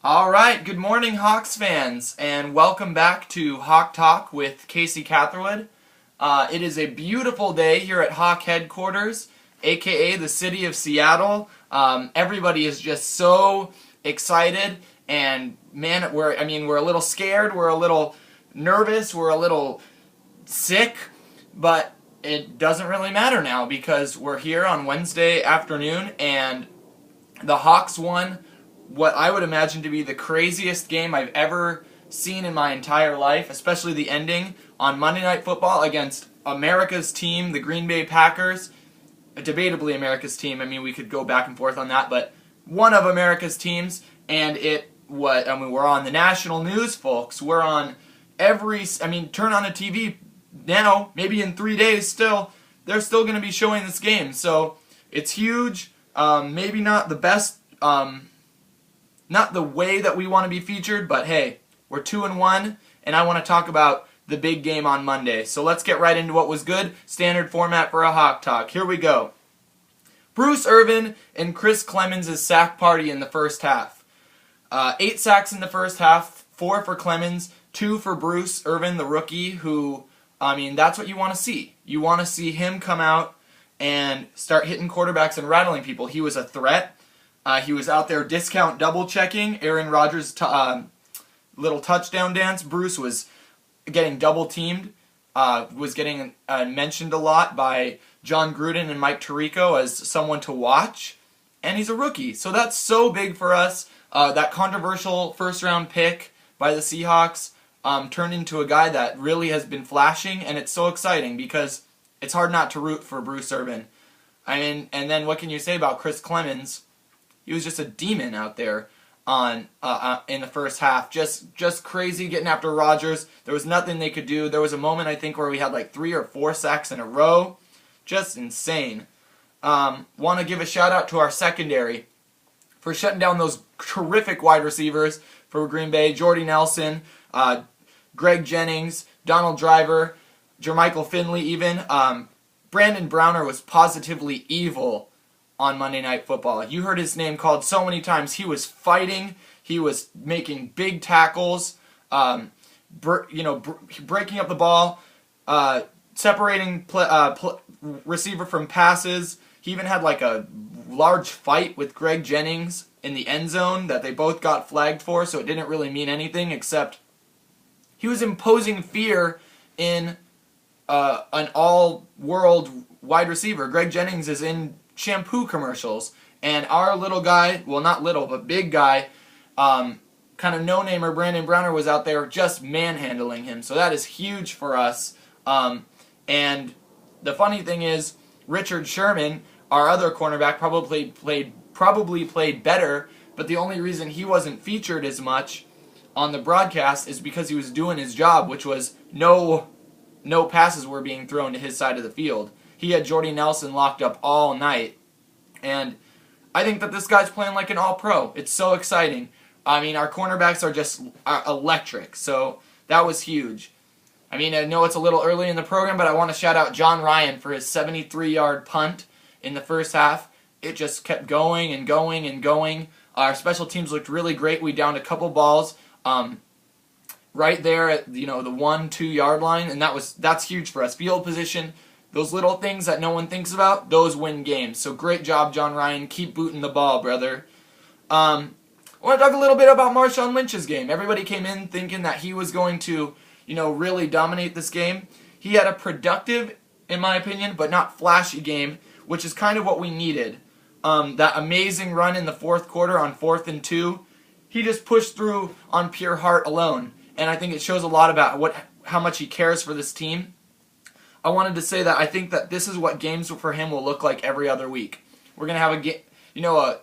All right, good morning, Hawks fans, and welcome back to Hawk Talk with Casey Catherwood. It is a beautiful day here at Hawk headquarters, aka the city of Seattle. Everybody is just so excited, and man, we're a little scared, we're a little nervous, we're a little sick, but it doesn't really matter now because we're here on Wednesday afternoon, and the Hawks won what I would imagine to be the craziest game I've ever seen in my entire life, especially the ending on Monday Night Football against America's team, the Green Bay Packers. Debatably America's team. I mean, we could go back and forth on that, but one of America's teams, and we're on the national news, folks. We're on turn on the TV now, maybe in 3 days still, they're still going to be showing this game. So it's huge. Maybe not the best, not the way that we want to be featured, but hey, we're 2-1, and I want to talk about the big game on Monday. So let's get right into what was good. Standard format for a Hawk Talk. Here we go. Bruce Irvin and Chris Clemens' sack party in the first half. 8 sacks in the first half, 4 for Clemens, 2 for Bruce Irvin, the rookie, who, that's what you want to see. You want to see him come out and start hitting quarterbacks and rattling people. He was a threat. He was out there discount double checking Aaron Rodgers' little touchdown dance. Bruce was getting double teamed, was getting mentioned a lot by John Gruden and Mike Tirico as someone to watch, and he's a rookie. So that's so big for us. That controversial first round pick by the Seahawks turned into a guy that really has been flashing, and it's so exciting because it's hard not to root for Bruce Irvin. And then what can you say about Chris Clemens? He was just a demon out there in the first half. Just crazy getting after Rodgers. There was nothing they could do. There was a moment, I think, where we had like 3 or 4 sacks in a row. Just insane. Want to give a shout out to our secondary for shutting down those terrific wide receivers for Green Bay. Jordy Nelson, Greg Jennings, Donald Driver, Jermichael Finley even. Brandon Browner was positively evil on Monday Night Football. You heard his name called so many times. He was fighting. He was making big tackles, breaking up the ball, separating receiver from passes. He even had like a large fight with Greg Jennings in the end zone that they both got flagged for, so it didn't really mean anything except he was imposing fear in an all-world wide receiver. Greg Jennings is in shampoo commercials, and our little guy, well, not little, but big guy, kind of no-namer Brandon Browner was out there just manhandling him, so that is huge for us. And the funny thing is, Richard Sherman, our other cornerback, probably played better, but the only reason he wasn't featured as much on the broadcast is because he was doing his job, which was no passes were being thrown to his side of the field. He had Jordy Nelson locked up all night, and I think that this guy's playing like an all-pro. It's so exciting. Our cornerbacks are just electric, so that was huge. I know it's a little early in the program, but I want to shout out John Ryan for his 73-yard punt in the first half. It just kept going and going and going. Our special teams looked really great. We downed a couple balls right there at the 1-2 yard line, and that's huge for us. Field position, those little things that no one thinks about, those win games. So great job, John Ryan. Keep booting the ball, brother. I want to talk a little bit about Marshawn Lynch's game. Everybody came in thinking that he was going to, really dominate this game. He had a productive, in my opinion, but not flashy game, which is kind of what we needed. That amazing run in the fourth quarter on 4th and 2, he just pushed through on pure heart alone. And I think it shows a lot about how much he cares for this team. I wanted to say that I think that this is what games for him will look like every other week. We're going to have a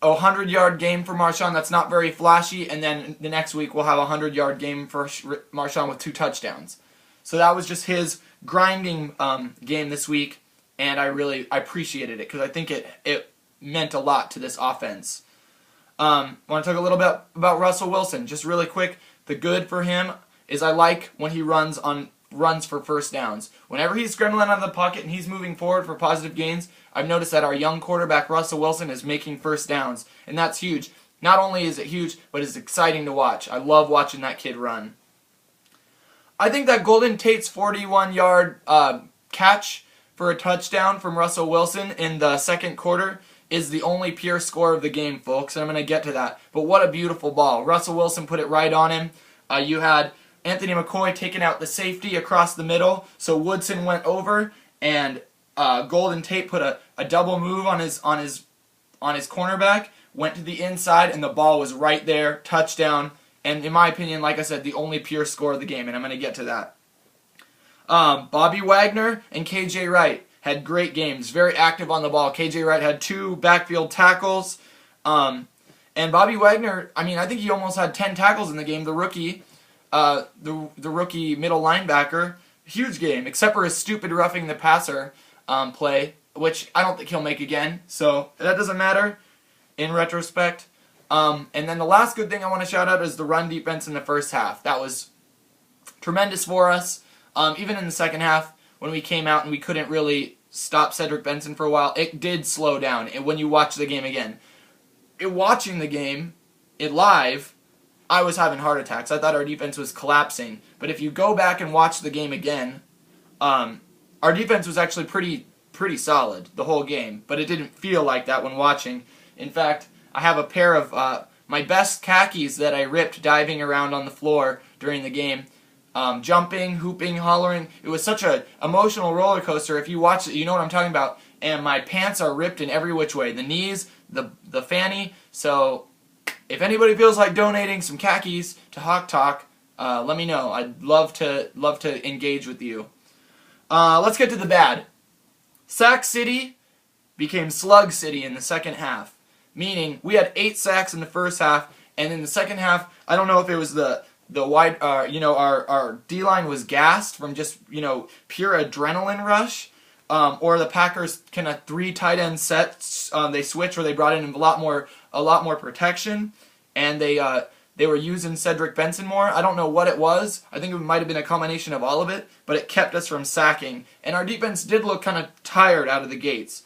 100-yard game for Marshawn that's not very flashy, and then the next week we'll have a 100-yard game for Marshawn with 2 touchdowns. So that was just his grinding game this week, and I appreciated it because I think it meant a lot to this offense. Want to talk a little bit about Russell Wilson, just really quick. The good for him is I like when he runs for first downs. Whenever he's scrambling out of the pocket and he's moving forward for positive gains, I've noticed that our young quarterback Russell Wilson is making first downs, and that's huge. Not only is it huge, but it's exciting to watch. I love watching that kid run. I think that Golden Tate's 41-yard catch for a touchdown from Russell Wilson in the second quarter is the only pure score of the game, folks, and I'm going to get to that. But what a beautiful ball. Russell Wilson put it right on him. You had Anthony McCoy taking out the safety across the middle, so Woodson went over, and Golden Tate put a double move on his cornerback, went to the inside, and the ball was right there, touchdown, and in my opinion, like I said, the only pure score of the game, and I'm going to get to that. Bobby Wagner and KJ Wright had great games, very active on the ball. KJ Wright had 2 backfield tackles, and Bobby Wagner, I mean, I think he almost had 10 tackles in the game. The rookie, the rookie middle linebacker, huge game, except for his stupid roughing the passer play, which I don't think he'll make again. So that doesn't matter in retrospect. And then the last good thing I want to shout out is the run defense in the first half. That was tremendous for us. Even in the second half, when we came out and we couldn't really stop Cedric Benson for a while, it did slow down when you watch the game again. Watching the game live, I was having heart attacks. I thought our defense was collapsing. But if you go back and watch the game again, our defense was actually pretty solid the whole game. But it didn't feel like that when watching. In fact, I have a pair of my best khakis that I ripped diving around on the floor during the game. Jumping, hooping, hollering. It was such an emotional roller coaster. If you watch it, you know what I'm talking about. And my pants are ripped in every which way. The knees, the fanny. So if anybody feels like donating some khakis to Hawk Talk, let me know. I'd love to engage with you. Let's get to the bad. Sack City became Slug City in the second half. Meaning we had 8 sacks in the first half, and in the second half, I don't know if it was the wide, our D-line was gassed from just, pure adrenaline rush, or the Packers kind of 3 tight end sets, they switched where they brought in a lot more protection, and they were using Cedric Benson more. I don't know what it was. I think it might have been a combination of all of it, but it kept us from sacking, and our defense did look kind of tired out of the gates.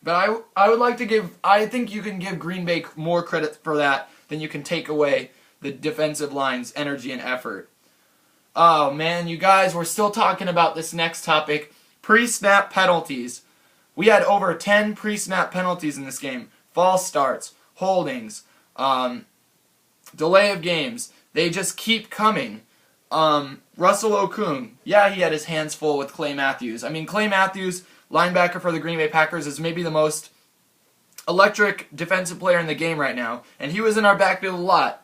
But I think you can give Green Bay more credit for that than you can take away the defensive line's energy and effort. Oh man, you guys, we're still talking about this next topic, pre-snap penalties. We had over 10 pre-snap penalties in this game. False starts, holdings, delay of games. They just keep coming. Russell Okung, yeah, he had his hands full with Clay Matthews. I mean, Clay Matthews, linebacker for the Green Bay Packers, is maybe the most electric defensive player in the game right now, and he was in our backfield a lot.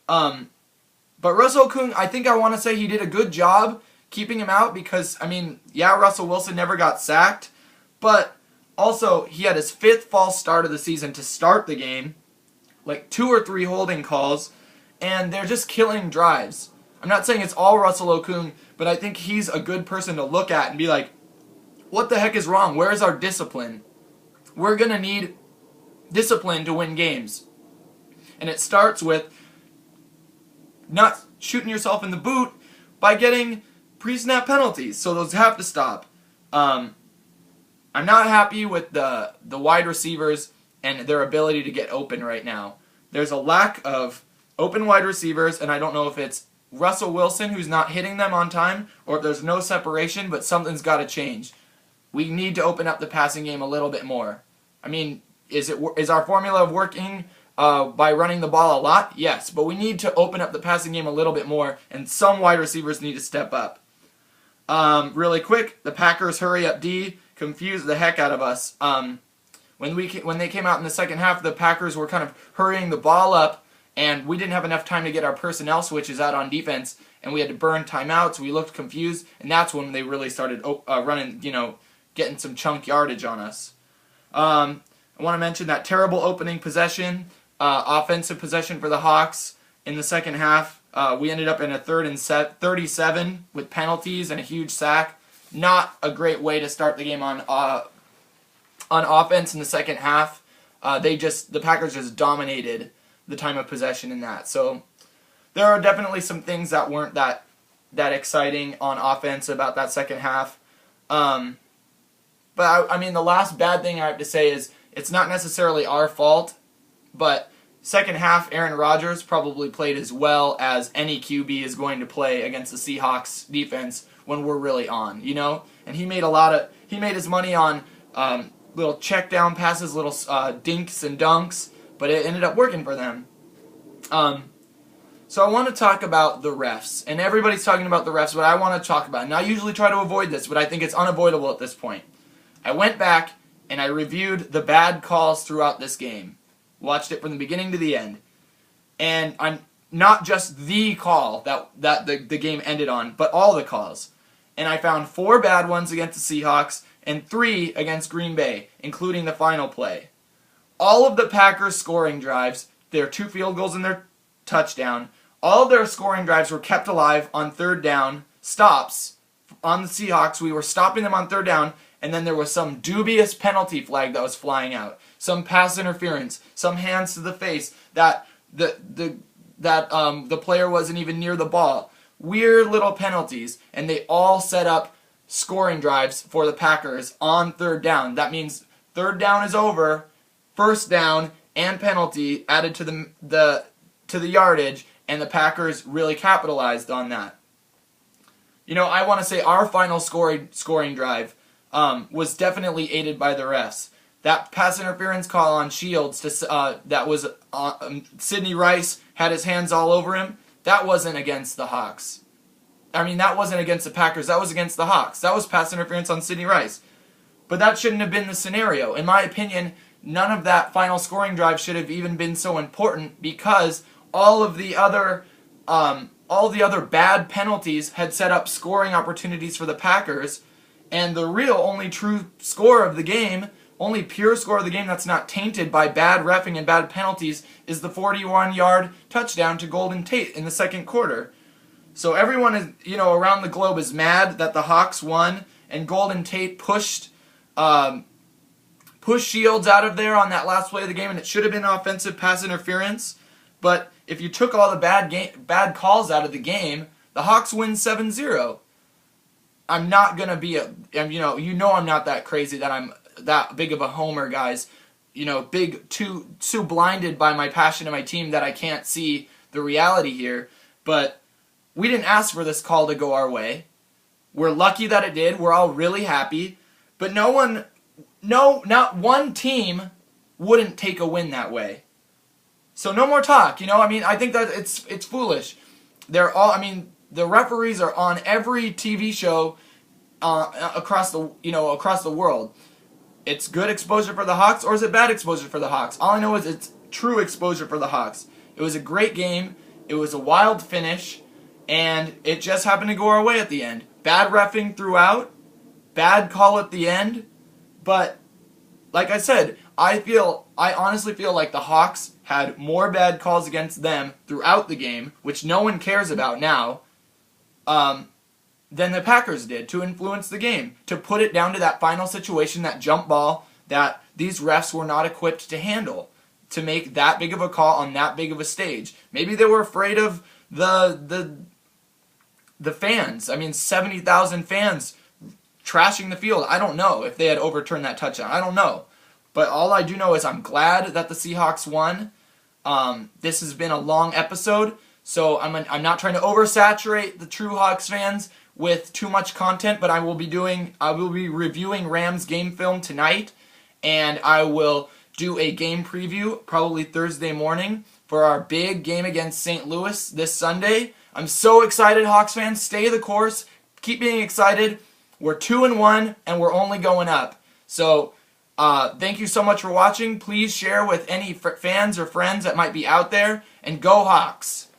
But Russell Okung, I think I want to say he did a good job keeping him out because, I mean, yeah, Russell Wilson never got sacked, but also he had his 5th false start of the season to start the game, like 2 or 3 holding calls, and they're just killing drives. I'm not saying it's all Russell Okung, but I think he's a good person to look at and be like, what the heck is wrong? Where is our discipline? We're going to need discipline to win games. And it starts with not shooting yourself in the boot by getting pre-snap penalties. So those have to stop. I'm not happy with the wide receivers and their ability to get open right now. There's a lack of open wide receivers, and I don't know if it's Russell Wilson who's not hitting them on time or if there's no separation, but something's got to change. We need to open up the passing game a little bit more. I mean, is our formula working by running the ball a lot? Yes, but we need to open up the passing game a little bit more, and some wide receivers need to step up. Really quick, the Packers hurry up D confused the heck out of us. When they came out in the second half, the Packers were kind of hurrying the ball up, and we didn't have enough time to get our personnel switches out on defense, and we had to burn timeouts. We looked confused, and that's when they really started running, getting some chunk yardage on us. I want to mention that terrible opening possession, offensive possession for the Hawks in the second half. We ended up in a 3rd and 37 with penalties and a huge sack. Not a great way to start the game on offense in the second half. The Packers just dominated the time of possession in that. So there are definitely some things that weren't that exciting on offense about that second half. But I mean, the last bad thing I have to say is it's not necessarily our fault, but second half, Aaron Rodgers probably played as well as any QB is going to play against the Seahawks defense when we're really on, you know? And he made his money on little check down passes, little dinks and dunks, but it ended up working for them. So I want to talk about the refs, and everybody's talking about the refs, but I want to talk about it. And I usually try to avoid this, but I think it's unavoidable at this point. I went back and I reviewed the bad calls throughout this game. Watched it from the beginning to the end. And I'm not just the call that the game ended on, but all the calls. And I found 4 bad ones against the Seahawks and 3 against Green Bay, including the final play. All of the Packers' scoring drives, their 2 field goals and their touchdown, all of their scoring drives were kept alive on third down stops. On the Seahawks, we were stopping them on third down, and then there was some dubious penalty flag that was flying out. Some pass interference, some hands to the face that the player wasn't even near the ball. Weird little penalties, and they all set up scoring drives for the Packers on third down. That means third down is over, first down and penalty added to the yardage, and the Packers really capitalized on that. You know, I want to say our final scoring drive was definitely aided by the refs. That pass interference call on Shields that was Sidney Rice had his hands all over him. That wasn't against the Hawks. I mean, that wasn't against the Packers. That was against the Hawks. That was pass interference on Sidney Rice. But that shouldn't have been the scenario. In my opinion, none of that final scoring drive should have even been so important because all the other bad penalties had set up scoring opportunities for the Packers, and the real only true score of the game, only pure score of the game that's not tainted by bad reffing and bad penalties, is the 41-yard touchdown to Golden Tate in the second quarter. So everyone is, around the globe is mad that the Hawks won and Golden Tate pushed Shields out of there on that last play of the game, and it should have been offensive pass interference. But if you took all the bad calls out of the game, the Hawks win 7-0. I'm not gonna be I'm not that crazy that I'm that big of a homer, guys. Too blinded by my passion and my team that I can't see the reality here. But we didn't ask for this call to go our way. We're lucky that it did. We're all really happy. But not one team wouldn't take a win that way. So no more talk, I think that it's foolish. The referees are on every TV show across the world. It's good exposure for the Hawks, or is it bad exposure for the Hawks? All I know is it's true exposure for the Hawks. It was a great game. It was a wild finish, and it just happened to go our way at the end. Bad reffing throughout, bad call at the end, but like I said, I honestly feel like the Hawks had more bad calls against them throughout the game, which no one cares about now, than the Packers did to influence the game, to put it down to that final situation, that jump ball that these refs were not equipped to handle, to make that big of a call on that big of a stage. Maybe they were afraid of the fans. 70,000 fans trashing the field. I don't know if they had overturned that touchdown. I don't know. But all I do know is I'm glad that the Seahawks won. This has been a long episode, so I'm not trying to oversaturate the true Hawks fans with too much content, but I will be reviewing Rams game film tonight, and I will do a game preview probably Thursday morning for our big game against St. Louis this Sunday. I'm so excited, Hawks fans. Stay the course. Keep being excited. We're 2-1, and we're only going up. So thank you so much for watching. Please share with any fans or friends that might be out there, and go Hawks!